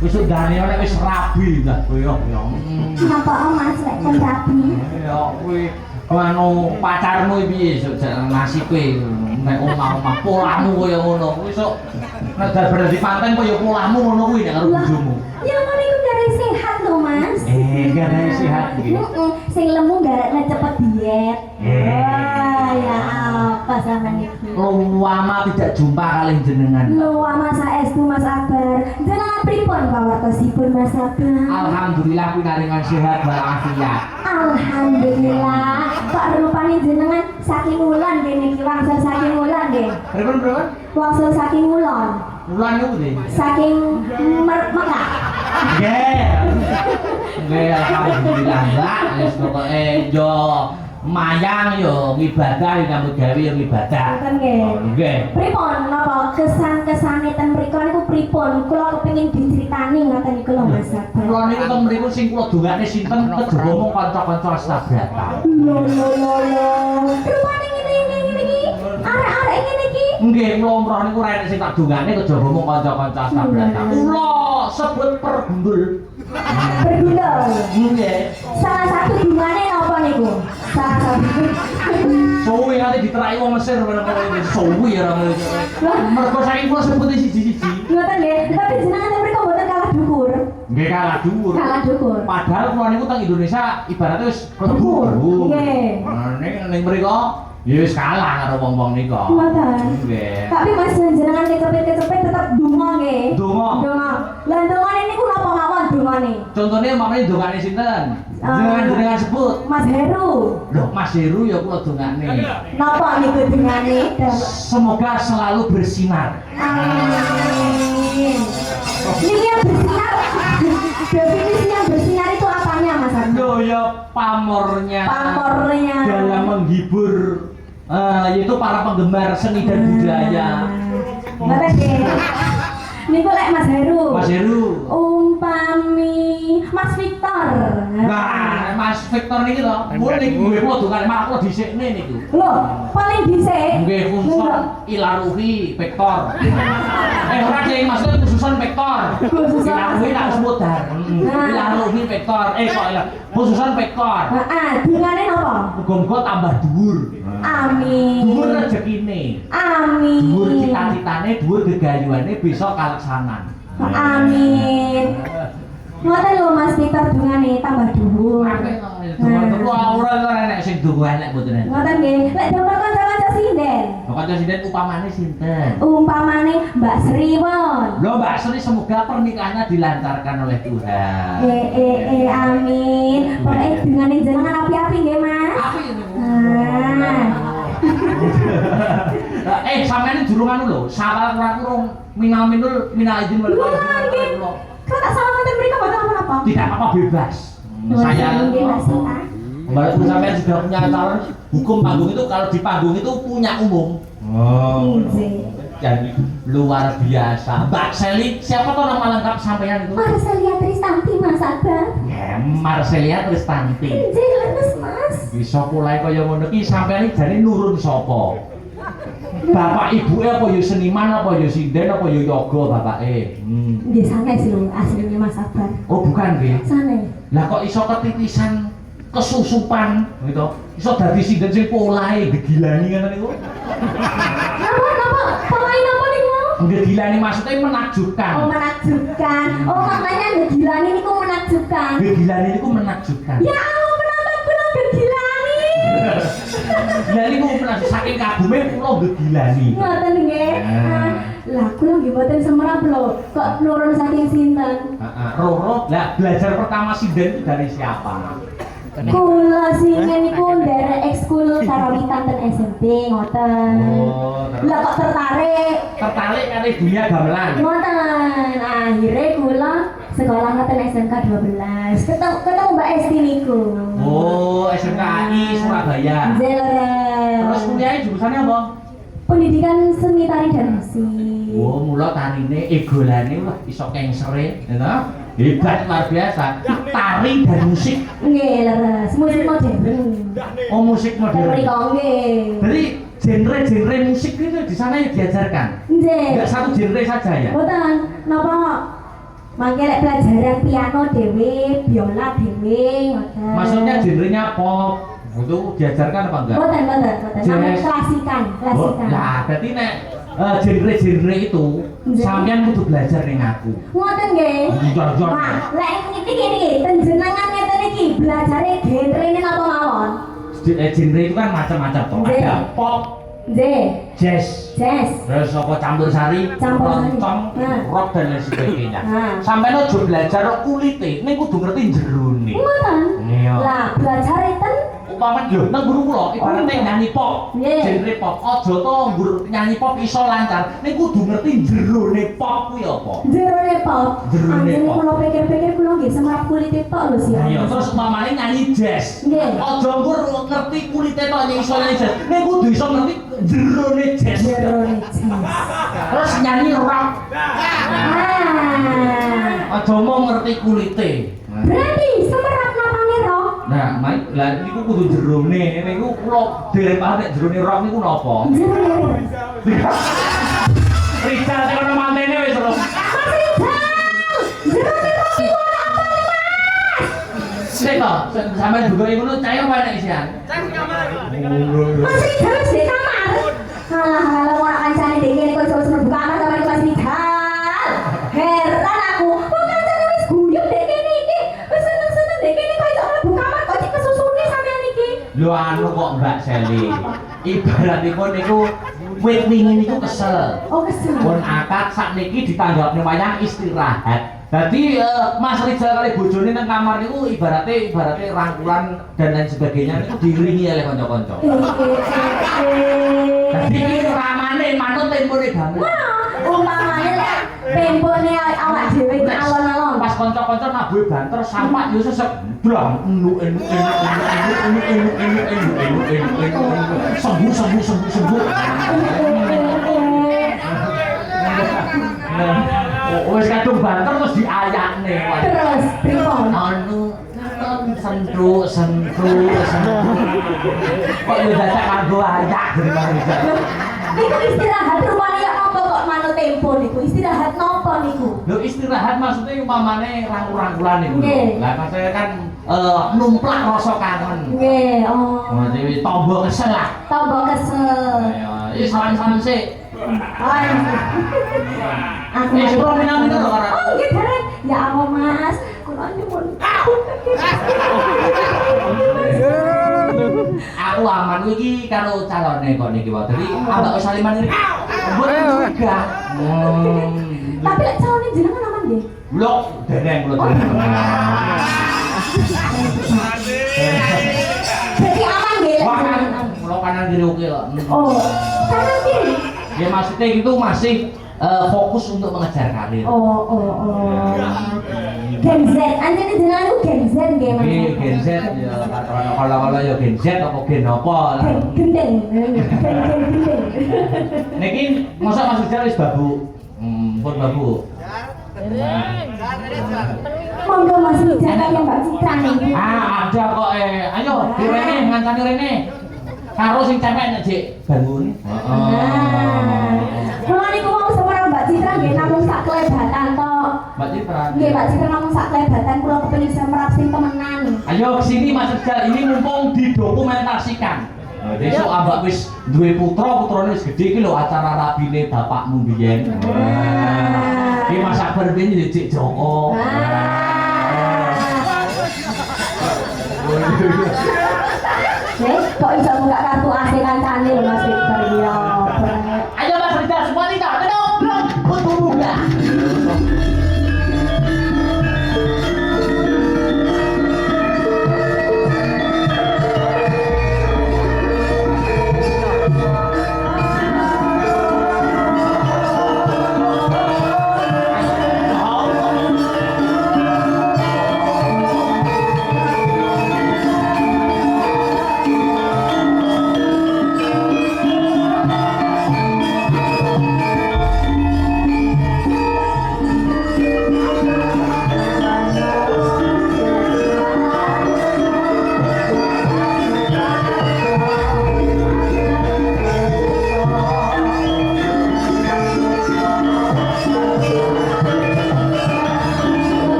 Wis ndane nek wis rabi dah koyo ya. Napa Mas lek kon rabi? Ya kuwi anu pacarmu piye sok nasib kowe nek omah-omah polamu koyo ngono. Kuwi sok nek dal di panten koyo polamu ngono kuwi nek karo bojomu. Ya ngono iku gara sehat lho Mas. Gara sehat iki. Sing lemu garane cepet diet. Wah, ya apa sampean iki? Lama tidak jumpa kali jenengan. Lama saestu Mas Akbar. Jenengan pripun pawartosipun Mas Akbar? Alhamdulillah kuwi naringan sehat walafiat. Alhamdulillah. Kok rupane jenengan saking wulan kene iki wangsul saking wulan nggih. Pripun? Wangsul saking wulan. Wulan niku nggih. Saking Mekah. Nggih. Nggih alhamdulillah Mbak. Wis pokoke yo mayang yo ngibadah yo nyambut gawe yo ngibadah. Ngoten nggih. Nggih. Pripun napa kesan-kesane ten mriku niku pripun? Kula kepengin diceritani ngoten niku lho Mas Akbar. Kula niku ten mriku sing kula dongane sinten kejaba mung kanca-kanca astabrata. Lho. Rupane ngene iki. Arek-arek ngene iki. Nggih, kula umroh niku rene sing tak dongane kejaba mung kanca-kanca astabrata. Kula sebut pergundul. Bergundul. Nggih. Salah satu dungane napa niku? Salah satu. Suwi nanti diterai wong Mesir menapa iki suwi ora ngono. Mergo saiki kula sebute siji-siji. Ngoten nggih, tapi jenengan mriku mboten kalah dhuwur. Nggih kalah dhuwur. Kalah dhuwur. Padahal kula niku teng Indonesia ibaratnya wis Dhuwur. Nggih. Ning mriko ya wis kalah karo wong-wong nika. Ngoten. Nggih. Tapi Mas jenengan kecepet-kecepet tetep donga nggih. Donga. Lah dongane niku napa mawon dongane? Contohnya umpamane dongane sinten? Jenengan sebut. Mas Heru. Loh, Mas Heru ya kula dongane. Napa niku dongane? Semoga selalu bersinar. Amin. Ini yang bersinar. Definisi yang bersinar itu apanya Mas Arno? Loh ya pamornya. Pamornya. Dalam menghibur yaitu para penggemar seni dan budaya. Ngoten nggih. Niku lek Mas Heru. Mas Heru. Umpami Mas Victor. Nah, Mas Victor niki lho, mun niku nggih kula dongane malah kula dhisikne niku. Lho, paling dhisik. Nggih Kunson Ilaruhi Victor. Ora sing maksud khususan Victor. Ilaruhi tak sebut dar. Ilaruhi Victor. Kok khususan Victor. Heeh, dungane napa? Muga-muga tambah dhuwur. Amin. Dhuwur rezekine. Amin. Dhuwur cita-citane, dhuwur gegayuhane bisa kaleksanan. Amin. Ngoten lho Mas Victor dungane tambah dhuwur. Ora enek sing donga enek mboten. Ngoten nggih. Lek donga kanca-kanca sinden. Kanca sinden upamane sinten? Umpamane Mbak Sri pun. Lho Mbak Sri semoga pernikahannya dilancarkan oleh Tuhan. Amin. Pokoke dungane jenengan api-api nggih Mas. Api ini. Sampeyan durung anu lho, salah kurang minal izin wal Lho, kalau tak salah nanti mereka baca apa-apa? Tidak apa-apa bebas. Saya Walaupun sampean sudah punya calon, hukum panggung itu kalau di panggung itu punya umum. Jadi luar biasa. Mbak Seli, siapa tuh nama lengkap sampean itu? Marcelia Tristanti Mas Akbar. Ya, Marcelia Tristanti. Jelas Mas. Bisa mulai kaya ngono iki sampean iki jane nurun sapa? Bapak ibu apa ya seniman apa ya sinden apa ya yoga bapake? Nggih sanes lho aslinya Mas Akbar. Oh bukan nggih. Sanes. Lah kok iso ketitisan kesusupan gitu. Iso dadi sinden sing polahe gegilani ngono niku. Napa? Pemain apa niku? Gegilani maksudnya menakjubkan. Oh menakjubkan. Oh maknanya gegilani niku menakjubkan. Gegilani niku menakjubkan. Ya Allah penonton kula gegilani. Lah niku saking kagume kula gegilani. Ngoten nggih. Lah kula nggih mboten semerap lho. Kok nurun saking sinten? Roro. Lah belajar pertama sinden itu dari siapa? Kula singen niku nderek ekskul karawitan ten SMP ngoten. Lah kok tertarik? Tertarik kali dunia gamelan. Ngoten. Akhirnya kula sekolah ngoten SMK 12. Ketemu Mbak Esti niku. Oh, SMKI Surabaya. Jelas. Terus kuliahnya jurusannya apa? Pendidikan seni tari dan musik. Oh, mula tarine egolane wah iso kengsere, ya. Hebat luar biasa. Tari dan musik. Nggih, leres. Musik modern. Oh, musik modern. Mriko nggih. Jadi genre-genre musik itu di sana ya diajarkan. Nggih. Enggak satu genre saja ya. Mboten. Napa Mangke lek pelajaran piano dhewe, biola dhewe, ngoten. Maksudnya genrenya pop. Itu diajarkan apa enggak? Mboten. Namanya klasikan. Oh, nah, berarti nek genre-genre itu sampean kudu belajar ning aku. Ngoten nggih. Jor-jor. Wah, lek iki panjenengan ngeten iki belajare genrene napa mawon? Genre itu kan macam-macam toh. Ada pop, Nggih. jazz, terus apa campur sari, keroncong, rock dan lain sebagainya. Sampai lo juga belajar kulite, ini kudu ngerti jerone. Ngoten. Iya. Lah, belajar ten Umpama lho nang guru kula ibaratnya nyanyi pop, genre pop. Aja to nyanyi pop iso lancar. Ning kudu ngerti jerone pop kuwi apa. Jerone pop. Anjene kula pikir-pikir kula nggih semerap kulite tok lho sih. Iya, terus umpamane nyanyi jazz. Nggih. Aja nggur ngerti kulite tok nek iso nyanyi jazz. Ning kudu iso ngerti jerone jazz. Jerone jazz. Terus nyanyi rock. Aja mau ngerti kulite. Berarti semerap napane rock. Nah, lah niku kudu jerone, niku kula dereng paham nek jerone rock niku napa? Jerone. Rizal sing ono mantene wis terus. Mas Rizal. Jerone rock iku apa nih, Mas? Sik to, sampeyan juga ngono cah apa nek isian? Mas Rizal wis di kamar. Halah ora kancane dek kene kok iso mlebu kamar sama Mas Rizal. Heran aku. Kok kancane wis guyub dek kene iki. Wis seneng-seneng dek kene kok iso mlebu kamar kok cek kesusune sampean iki. Lho anu kok Mbak Seli. Ibaratipun niku wit wingi niku kesel. Oh, kesel. Pun akad sakniki ditanggapne wayang istirahat. Dadi Mas Rizal kali bojone nang kamar niku ibarate rangkulan dan lain sebagainya niku diiringi oleh kanca-kanca. Dadi iki ramane manut tempone banget. Umpamane lek tempone awak dhewe iki alon-alon. Pas kanca-kanca nabuhe banter sampak yo sesek blang sembuh. Wis kadung banter terus diayakne. Terus pripun? Anu sentru. Kok yo dadak kanggo ayak dari Mas Rizal. Niku istirahat rupane ya napa kok manut tempo niku? Istirahat napa niku? Lho istirahat maksudnya umpamane rangkul-rangkulan niku. Nggih. Lah maksudnya kan numplak rasa kangen. Nggih, oh. Maksudnya tombo kesel lah. Tombo kesel. Iki salam-salam sik. Aku sepuluh minit lho karo. Oh, nggih dereng. Ya Allah, Mas. Kula nyuwun. Aku aman iki karo calone kok niki wae. Dadi ambak wis saliman iki. Mboten juga. Tapi lek calone jenengan aman nggih? Lho, dereng kula dereng. Jadi aman nggih lek jenengan? Kula kanan kiri oke kok. Oh, kanan kiri. Ya maksudnya itu masih fokus untuk mengejar karir. Oh. Gen Z, anjene jenengan ku Gen Z nggih, Mas. Iya, Gen Z ya kalau ya Gen Z apa Gen apa lah. Gendeng. Niki mosok Mas Rizal wis babu. Pun babu. Monggo Mas Rizal yang Mbak Citra nih. Ada kok ayo direne ngancani rene. Karo sing cepet nek Dik bangun. Kula niku mau sama Mbak Citra nggih namung sak klebatan to. Mbak Citra. Nggih, Mbak Citra namung sak klebatan kula kepengin semerap sing temenan. Ayo kesini Mas Rizal, ini mumpung didokumentasikan. Besok ambak wis duwe putrane wis gedhe iki lho acara rabine bapakmu biyen. Iki Mas Akbar biyen Dik Joko. Kok iso buka kartu AC kancane lho Mas Victor ya. Ayo Mas Rizal semua nih tak ngobrol untuk muda.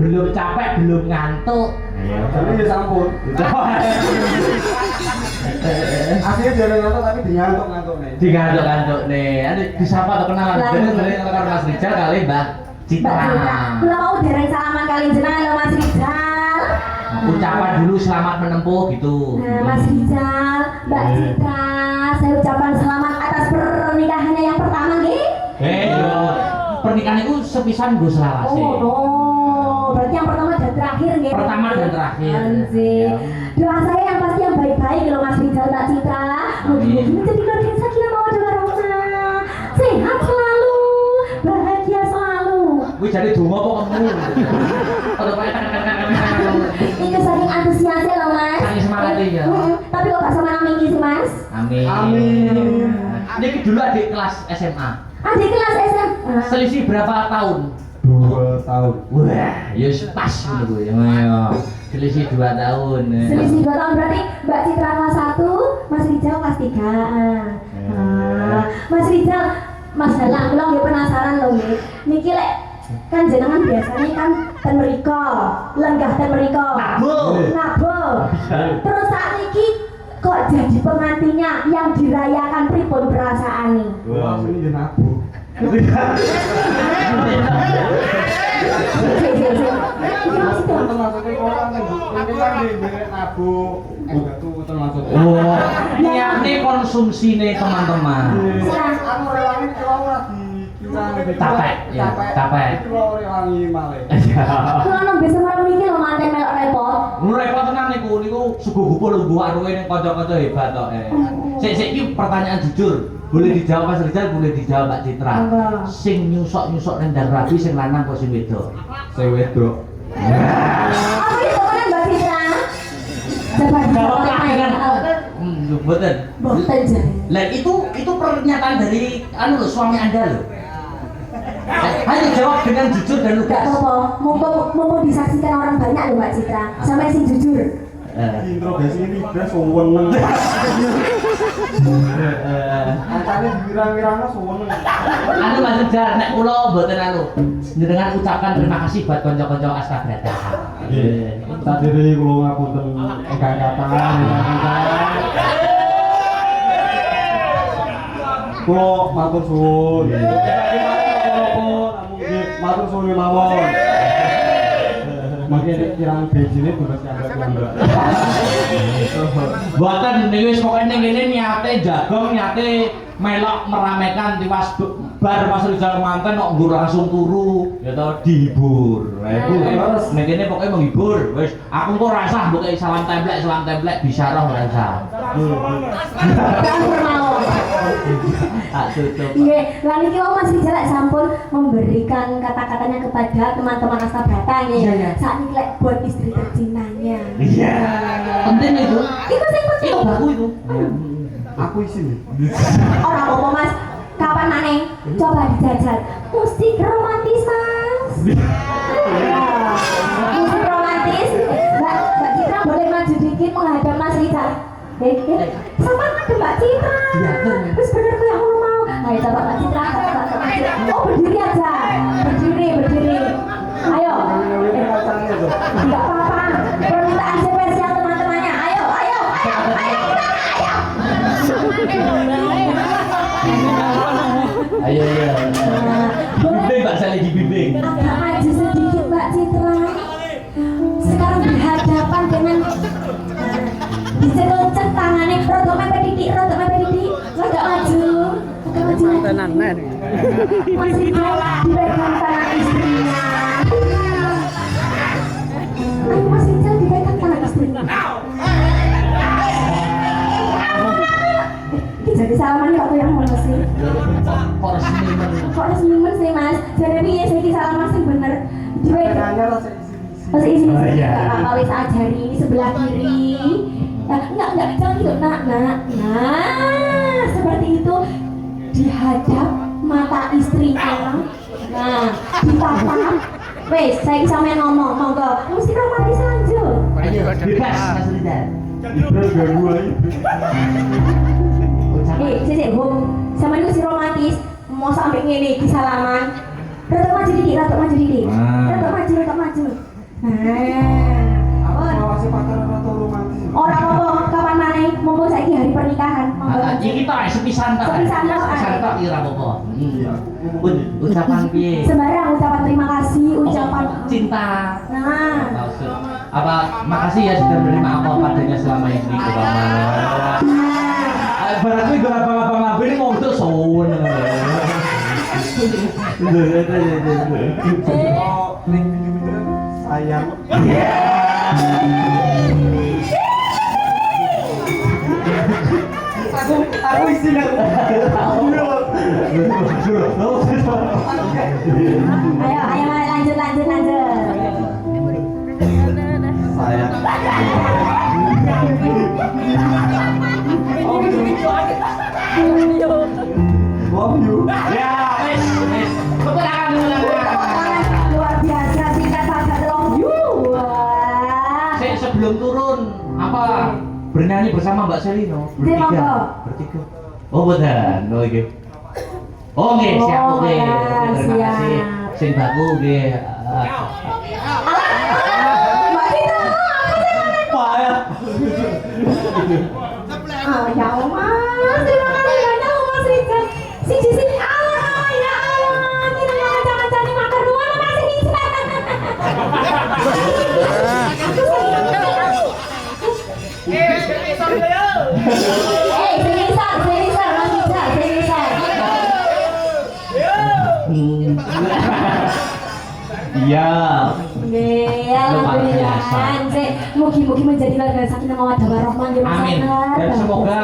belum capek, belum ngantuk. Tapi ya sampun. Aslinya jarang ngantuk tapi dingantuk-ngantuk nih. Digantuk-gantuk nih. Aduh, disapa atau kenalan. Dari karo Mas Rizal kali Mbak Citra. Kula mau dereng salaman kali jenengan lho Mas Rizal. Ucapan dulu selamat menempuh gitu. Nah, Mas Rizal, Mbak Citra, saya ucapkan selamat atas pernikahannya yang pertama nggih. Yo, pernikahan itu sepisan gue selawase. Oh, berarti yang pertama dan terakhir nggih. Pertama dan terakhir. Anjir. Doa saya yang pasti yang baik-baik lho Mas Rizal, Mbak Citra. Mudah-mudahan menjadi keluarga yang sakinah mawaddah warahmah. Sehat selalu, bahagia selalu. Wih jadi donga kok kamu. Ini saking antusiasnya loh Mas. Saking semangatnya ya. Tapi kok gak sama namanya sih Mas? Amin. Amin. Ini dulu adik kelas SMA. Adik kelas SMA. Selisih berapa tahun? 2 tahun. Wah, ya pas gitu gue. Ya, selisih 2 tahun. Selisih 2 tahun berarti Mbak Citra kelas 1, Mas Rizal kelas 3. Mas Rizal, Mas Dalang, kula nggih penasaran lho nggih. Niki lek kan jenengan biasanya kan ten mriko, lenggah ten mriko. Nabo. Terus saat niki kok jadi pengantinnya yang dirayakan pripun perasaane? Wah, ini ya nabu. Maksudnya orang ini kan di nabu. Itu termasuk. Oh, ini konsumsi nih teman-teman. Aku rewangi kalau lagi Capek, ya, capek. Kalau rewangi malah. Kula nembe semarang niki lho manten melok repot. Lu repot tenan niku suguh gupo lho buah ruwe ning kanca-kanca hebat tok. Sik iki pertanyaan jujur. Boleh dijawab Mas Rizal, boleh dijawab Mbak Citra. Sing nyusok-nyusok nang ndang rabi sing lanang apa sing wedok? Sing wedok. Apa itu kan Mbak Citra? Coba Jawab dijawab kan. Mboten. Boten jare. Lah itu pernyataan dari anu lho suami Anda lho. Hanya jawab dengan jujur dan Gak lugas. apa-apa, mumpung disaksikan orang banyak loh Mbak Citra. Sampai sing jujur. Interogasi ini udah sewenang. Antara dirang-dirangnya sewenang. Anu Mas Rizal, nek kula mboten anu. Jenengan ucapkan terima kasih buat kanca-kanca Astabrata. Tak diri kula ngapunten ingkang kathah. Kula matur suwun. Matur suwun mawon. Makin kirang bejine tugas nyambak-nyambak. Buatan ini wis pokoknya ini niate jagong, niate melok meramaikan tiwas bar Mas Rizal manten kok nggur langsung turu ya tau dihibur. Iku terus nek kene pokoknya menghibur. Wis aku kok rasah mbok salam templek bisyarah rasah. Jangan bermau. Tak tutup. Nggih, lah niki wong Mas Rizal lek sampun memberikan kata-katanya kepada teman-teman Astabrata nggih. Saat ini lek buat istri tercintanya. Iya. Penting itu. Itu sing penting. Itu baku itu. Aku isin. Orang apa Mas? Kapan maneh? Coba dijajal. Musik romantis Mas. Musik romantis. Mbak Citra boleh maju dikit menghadap Mas Rizal. Sama ada Mbak Citra. Terus bener tuh yang mau. Ayo coba Mbak Citra. Oh berdiri aja. Berdiri. Ayo. Enggak apa-apa. Permintaan spesial teman-temannya. Ayo. Ayo ya. Bimbing Mbak saya lagi bimbing. Agak maju sedikit Mbak Citra. Sekarang berhadapan dengan dicelucek tangannya rodok mepet didik. Agak maju. Mas Rizal dipegang tangan istrinya. Ayo Mas Rizal dipegang tangan istrinya. Ini jadi salaman waktu yang mau sih. Kok resmi Kok resmi sih Mas? Jadi piye sih iki salaman sing bener? Dipegang. Terus ini nggak apa-apa wis ajari ini sebelah kiri. Enggak jangan gitu nah seperti itu dihadap mata istrinya. Nah ditatap. Wes saya sampe ngomong monggo mesti romantis lanjut. Ayo bebas Mas Rizal. Ibrah ganggu aja. Sih sama ini si romantis mau sampai ngene di salaman. Rotok maju didik. Rotok maju. Aku Oh, ngawasi pacaran atau romantis. ora apa-apa, kapan maneh mumpung saiki hari pernikahan. Iki tok sepisan tok. Sepisan tok, Sepisan tok ira apa-apa. Ucapan piye? Sembarang ucapan terima kasih, ucapan cinta. Nah, Maksud apa? Makasih ya sudah menerima apa padanya selama ini Mama. Berarti gue abang-abang ini mau untuk sowan. Oh, ning video-video sayang. Aku izin aku. ayo lanjut. Sayang. Love you. Ya, wis. Tepuk tangan dulu. Luar biasa singkat padat love you. Wah. Sebelum turun apa bernyanyi bersama Mbak Selino Monggo. bertiga. Oh betul. Oh iki. Oh nggih, siap Oh, nggih. ya, Terima kasih. siap. Sing baku nggih. Mbak Dita, Pak ya. ya Mas, terima kasih banyak Mas Rizal. Sini, Allah, ya Allah, kita jangan cari makan dua Mas Rizal. Semisal, Mas Rizal, semisal. Iya. Iya, alhamdulillah. Mugi-mugi menjadi keluarga sakinah mawaddah warahmah ya Mas. Amin. Dan semoga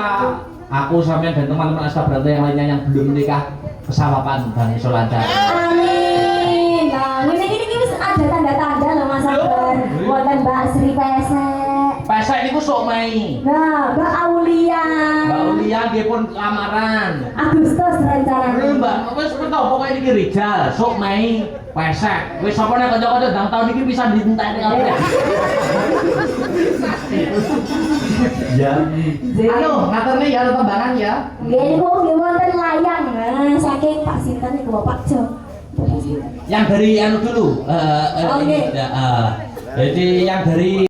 aku sampean dan teman-teman Astabrata yang lainnya yang belum menikah kesawapan dan iso lancar. Amin. Nah, ini wis ada tanda-tanda loh Mas Sabar. Wonten Mbak Sri Pesek. Pesek niku sok Mei. Nah, Mbak Aulia. Mbak Ulia nggih pun lamaran. Agustus rencananya. Mbak, wis tau pokoke iki Rizal, sok Mei, Pesek. Wis sapa nek kanca-kanca ndang tahun iki bisa dinteni kabeh. Ya. Ayo, ngaturne ya tembangan ya. Nggih niku nggih wonten layang. Nah, saking Pak Sinten niku Bapak Jo. Yang dari anu dulu. Oke. Jadi yang dari